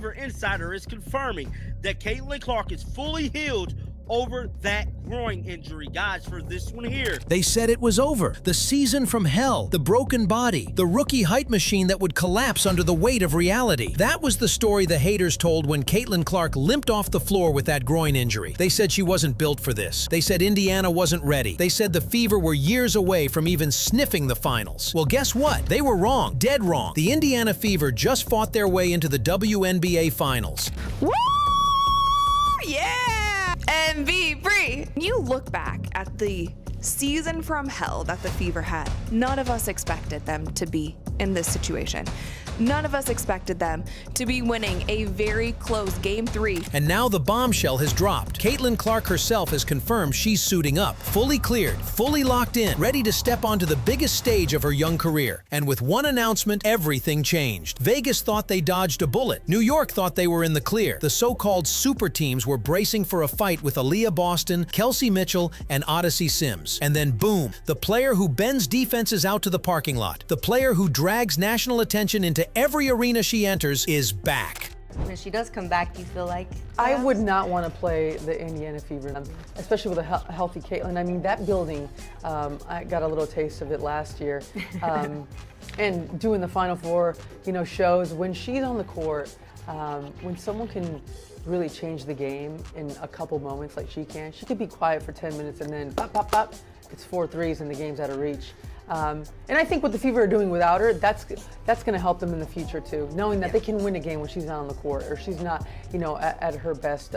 Fever insider is confirming that Caitlin Clark is fully healed over that groin injury. Guys, for this one here, they said it was over. The season from hell, the broken body, the rookie height machine that would collapse under the weight of reality. That was the story the haters told when Caitlin Clark limped off the floor with that groin injury. They said she wasn't built for this. They said Indiana wasn't ready. They said the Fever were years away from even sniffing the finals. Well, guess what? They were wrong. Dead wrong. The Indiana Fever just fought their way into the WNBA Finals. Woo! Yeah! MVP! You look back at the season from hell that the Fever had. None of us expected them to be in this situation. None of us expected them to be winning a very close Game 3. And now the bombshell has dropped. Caitlin Clark herself has confirmed she's suiting up, fully cleared, fully locked in, ready to step onto the biggest stage of her young career. And with one announcement, everything changed. Vegas thought they dodged a bullet. New York thought they were in the clear. The so-called super teams were bracing for a fight with Aaliyah Boston, Kelsey Mitchell, and Odyssey Sims. And then boom, the player who bends defenses out to the parking lot, the player who drags national attention into every arena she enters is back. When she does come back, do you feel like? I would not want to play the Indiana Fever, especially with a healthy Caitlin. I mean, that building, I got a little taste of it last year. And doing the Final Four, you know, shows when she's on the court, when someone can really change the game in a couple moments like she can. She could be quiet for 10 minutes and then pop, pop, pop. It's 4 threes and the game's out of reach. And I think what the Fever are doing without her, that's going to help them in the future too, knowing that they can win a game when she's not on the court or she's not, you know, at her best.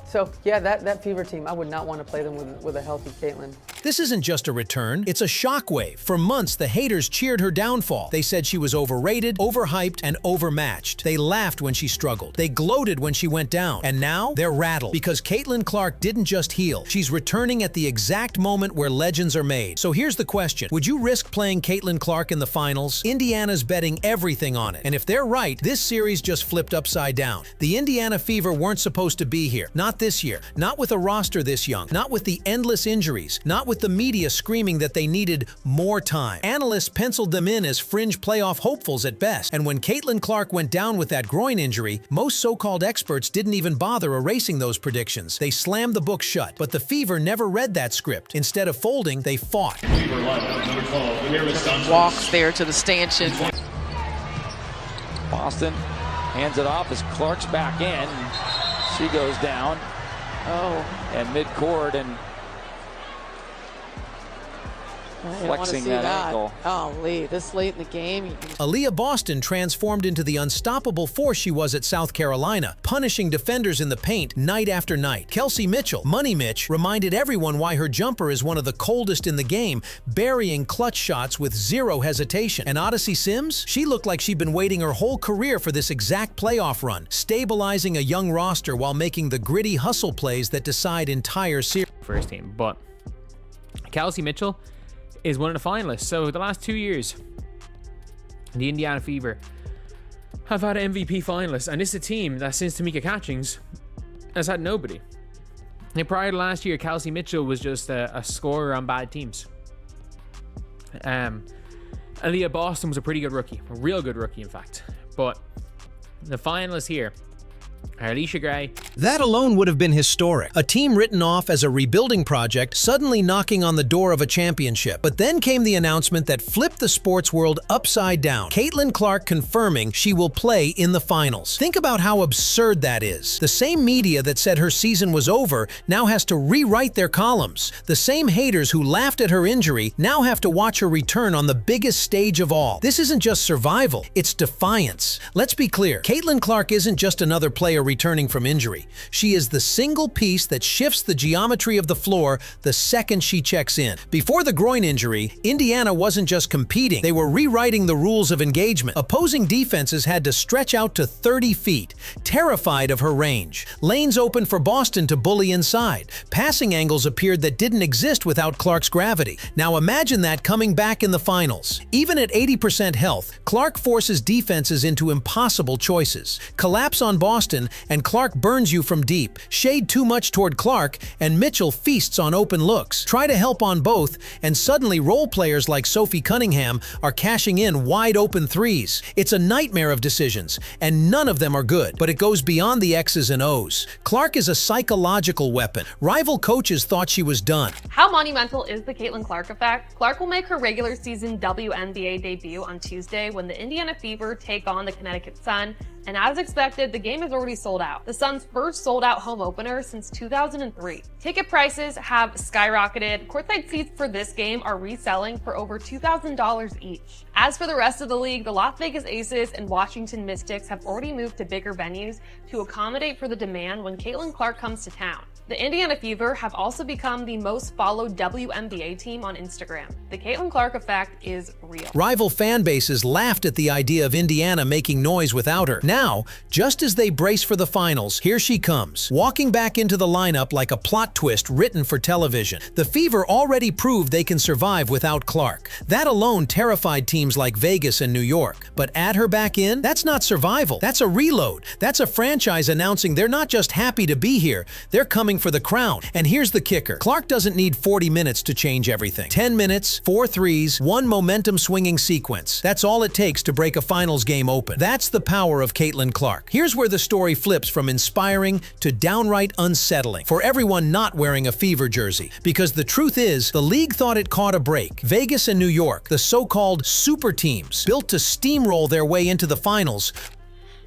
So yeah, that Fever team, I would not want to play them with a healthy Caitlin. This isn't just a return, it's a shockwave. For months, the haters cheered her downfall. They said she was overrated, overhyped, and overmatched. They laughed when she struggled. They gloated when she went down. And now, they're rattled because Caitlin Clark didn't just heal. She's returning at the exact moment where legends are made. So here's the question. Would you risk playing Caitlin Clark in the finals? Indiana's betting everything on it. And if they're right, this series just flipped upside down. The Indiana Fever weren't supposed to be here. Not this year. Not with a roster this young. Not with the endless injuries. Not with the media screaming that they needed more time. Analysts penciled them in as fringe playoff hopefuls at best. And when Caitlin Clark went down with that groin injury, most so-called experts didn't even bother erasing those predictions. They slammed the book shut. But the Fever never read that script. Instead of folding, they fought. Walks there to the stanchion. Boston hands it off as Clark's back in. She goes down. Oh, and midcourt and flexing that ankle. Oh, Lee, this late in the game. Aaliyah Boston transformed into the unstoppable force she was at South Carolina, punishing defenders in the paint night after night. Kelsey Mitchell, Money Mitch, reminded everyone why her jumper is one of the coldest in the game, burying clutch shots with zero hesitation. And Odyssey Sims? She looked like she'd been waiting her whole career for this exact playoff run, stabilizing a young roster while making the gritty hustle plays that decide entire series. First team, but Kelsey Mitchell is one of the finalists. So the last 2 years, the Indiana Fever have had MVP finalists, and this is a team that since Tamika Catchings has had nobody. And prior to last year, Kelsey Mitchell was just a scorer on bad teams. Aaliyah Boston was a pretty good rookie, a real good rookie in fact. But the finalists here are Alicia Gray. That alone would have been historic. A team written off as a rebuilding project suddenly knocking on the door of a championship. But then came the announcement that flipped the sports world upside down. Caitlin Clark confirming she will play in the finals. Think about how absurd that is. The same media that said her season was over now has to rewrite their columns. The same haters who laughed at her injury now have to watch her return on the biggest stage of all. This isn't just survival, it's defiance. Let's be clear, Caitlin Clark isn't just another player returning from injury. She is the single piece that shifts the geometry of the floor the second she checks in. Before the groin injury, Indiana wasn't just competing, they were rewriting the rules of engagement. Opposing defenses had to stretch out to 30 feet, terrified of her range. Lanes opened for Boston to bully inside. Passing angles appeared that didn't exist without Clark's gravity. Now imagine that coming back in the finals. Even at 80% health, Clark forces defenses into impossible choices. Collapse on Boston season, and Clark burns you from deep. Shade too much toward Clark, and Mitchell feasts on open looks. Try to help on both, and suddenly role players like Sophie Cunningham are cashing in wide-open threes. It's a nightmare of decisions, and none of them are good, but it goes beyond the X's and O's. Clark is a psychological weapon. Rival coaches thought she was done. How monumental is the Caitlin Clark effect? Clark will make her regular season WNBA debut on Tuesday when the Indiana Fever take on the Connecticut Sun, and as expected, the game is already sold out. The Sun's first sold-out home opener since 2003. Ticket prices have skyrocketed. Courtside seats for this game are reselling for over $2,000 each. As for the rest of the league, the Las Vegas Aces and Washington Mystics have already moved to bigger venues to accommodate for the demand when Caitlin Clark comes to town. The Indiana Fever have also become the most followed WNBA team on Instagram. The Caitlin Clark effect is real. Rival fan bases laughed at the idea of Indiana making noise without her. Now, just as they brace for the finals, here she comes, walking back into the lineup like a plot twist written for television. The Fever already proved they can survive without Clark. That alone terrified teams like Vegas and New York. But add her back in? That's not survival. That's a reload. That's a franchise announcing they're not just happy to be here, they're coming for the crown. And here's the kicker. Clark doesn't need 40 minutes to change everything. 10 minutes, 4 threes, 1 momentum-swinging sequence. That's all it takes to break a finals game open. That's the power of Caitlin Clark. Here's where the story flips from inspiring to downright unsettling for everyone not wearing a Fever jersey. Because the truth is, the league thought it caught a break. Vegas and New York, the so-called super teams, built to steamroll their way into the finals.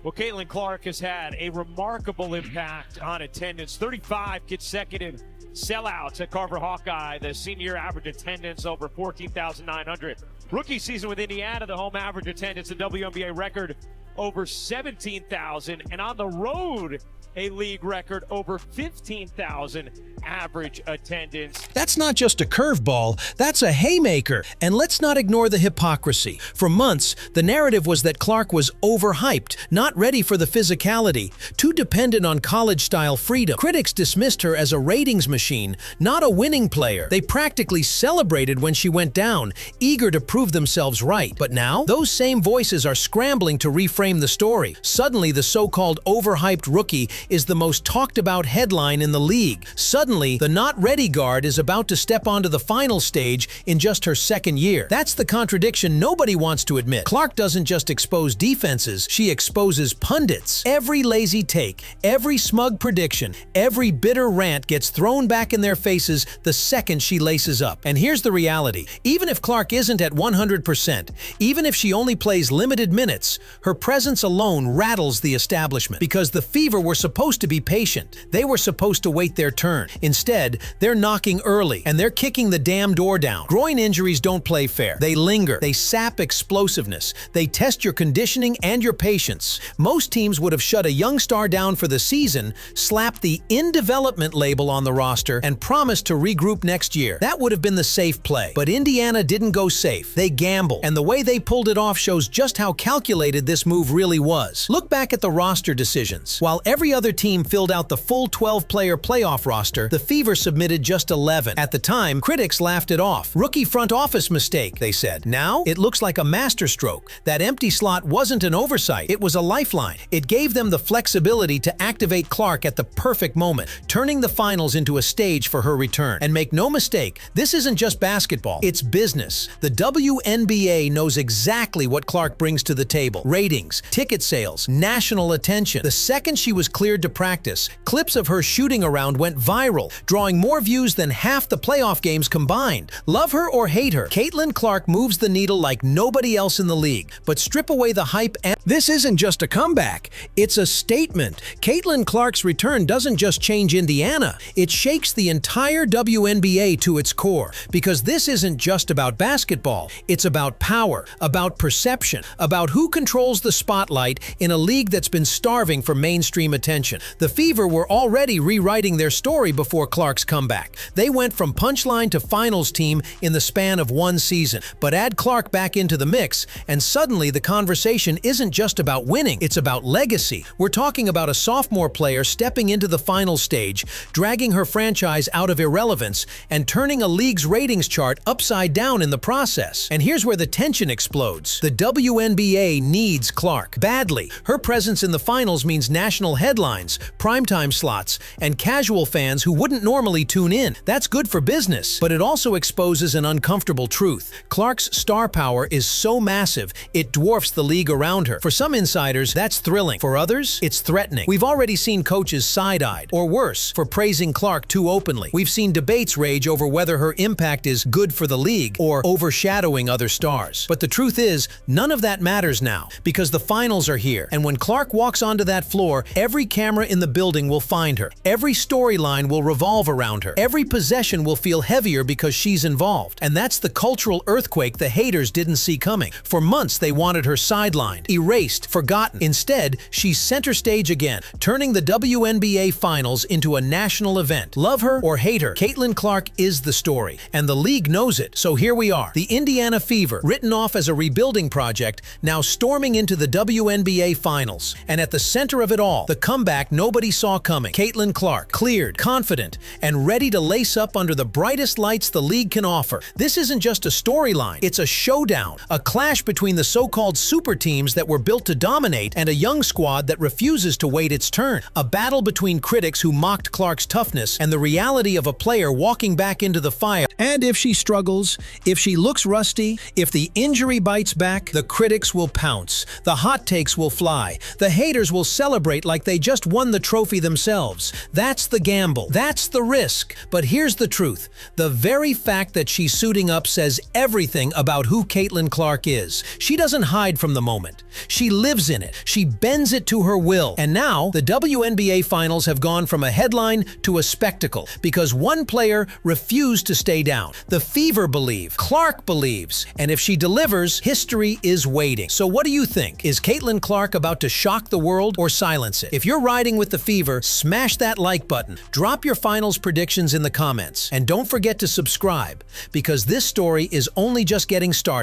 Well, Caitlin Clark has had a remarkable impact on attendance. 35 consecutive sellouts at Carver Hawkeye. The senior average attendance over 14,900. Rookie season with Indiana, the home average attendance, a WNBA record over 17,000. And on the road, a league record over 15,000 average attendance. That's not just a curveball, that's a haymaker. And let's not ignore the hypocrisy. For months, the narrative was that Clark was overhyped, not ready for the physicality, too dependent on college-style freedom. Critics dismissed her as a ratings machine, not a winning player. They practically celebrated when she went down, eager to prove themselves right. But now, those same voices are scrambling to reframe the story. Suddenly, the so-called overhyped rookie is the most talked about headline in the league. Suddenly, the not ready guard is about to step onto the final stage in just her second year. That's the contradiction nobody wants to admit. Clark doesn't just expose defenses, she exposes pundits. Every lazy take, every smug prediction, every bitter rant gets thrown back in their faces the second she laces up. And here's the reality. Even if Clark isn't at 100%, even if she only plays limited minutes, her presence alone rattles the establishment. Because the Fever were supposed to be patient. They were supposed to wait their turn. Instead, they're knocking early, and they're kicking the damn door down. Groin injuries don't play fair. They linger. They sap explosiveness. They test your conditioning and your patience. Most teams would have shut a young star down for the season, slapped the in development label on the roster, and promised to regroup next year. That would have been the safe play. But Indiana didn't go safe. They gambled, and the way they pulled it off shows just how calculated this move really was. Look back at the roster decisions. While every other team filled out the full 12-player playoff roster, the Fever submitted just 11. At the time, critics laughed it off. Rookie front office mistake, they said. Now, it looks like a masterstroke. That empty slot wasn't an oversight. It was a lifeline. It gave them the flexibility to activate Clark at the perfect moment, turning the finals into a stage for her return. And make no mistake, this isn't just basketball. It's business. The WNBA knows exactly what Clark brings to the table. Ratings, ticket sales, national attention. The second she was cleared to practice, clips of her shooting around went viral, drawing more views than half the playoff games combined. Love her or hate her, Caitlin Clark moves the needle like nobody else in the league. But strip away the hype and this isn't just a comeback, it's a statement. Caitlin Clark's return doesn't just change Indiana, it shakes the entire WNBA to its core. Because this isn't just about basketball, it's about power, about perception, about who controls the spotlight in a league that's been starving for mainstream attention. The Fever were already rewriting their story before Clark's comeback. They went from punchline to finals team in the span of one season. But add Clark back into the mix, and suddenly the conversation isn't just about winning, it's about legacy. We're talking about a sophomore player stepping into the final stage, dragging her franchise out of irrelevance, and turning a league's ratings chart upside down in the process. And here's where the tension explodes. The WNBA needs Clark. Clark. Badly. Her presence in the finals means national headlines, primetime slots, and casual fans who wouldn't normally tune in. That's good for business, but it also exposes an uncomfortable truth. Clark's star power is so massive, it dwarfs the league around her. For some insiders, that's thrilling. For others, it's threatening. We've already seen coaches side-eyed, or worse, for praising Clark too openly. We've seen debates rage over whether her impact is good for the league or overshadowing other stars. But the truth is, none of that matters now, because the finals are here, and when Clark walks onto that floor, every camera in the building will find her. Every storyline will revolve around her. Every possession will feel heavier because she's involved. And that's the cultural earthquake the haters didn't see coming. For months, they wanted her sidelined, erased, forgotten. Instead, she's center stage again, turning the WNBA Finals into a national event. Love her or hate her, Caitlin Clark is the story, and the league knows it. So here we are, the Indiana Fever, written off as a rebuilding project, now storming into the WNBA Finals. And at the center of it all, the comeback nobody saw coming. Caitlin Clark, cleared, confident, and ready to lace up under the brightest lights the league can offer. This isn't just a storyline, it's a showdown, a clash between the so-called super teams that were built to dominate and a young squad that refuses to wait its turn. A battle between critics who mocked Clark's toughness and the reality of a player walking back into the fire. And if she struggles, if she looks rusty, if the injury bites back, the critics will pounce. The hot takes will fly. The haters will celebrate like they just won the trophy themselves. That's the gamble. That's the risk. But here's the truth. The very fact that she's suiting up says everything about who Caitlin Clark is. She doesn't hide from the moment. She lives in it. She bends it to her will. And now, the WNBA Finals have gone from a headline to a spectacle because one player refused to stay down. The Fever believe, Clark believes, and if she delivers, history is waiting. So what do you think? Is Caitlin Clark about to shock the world or silence it? If you're riding with the Fever, smash that like button. Drop your finals predictions in the comments. And don't forget to subscribe, because this story is only just getting started.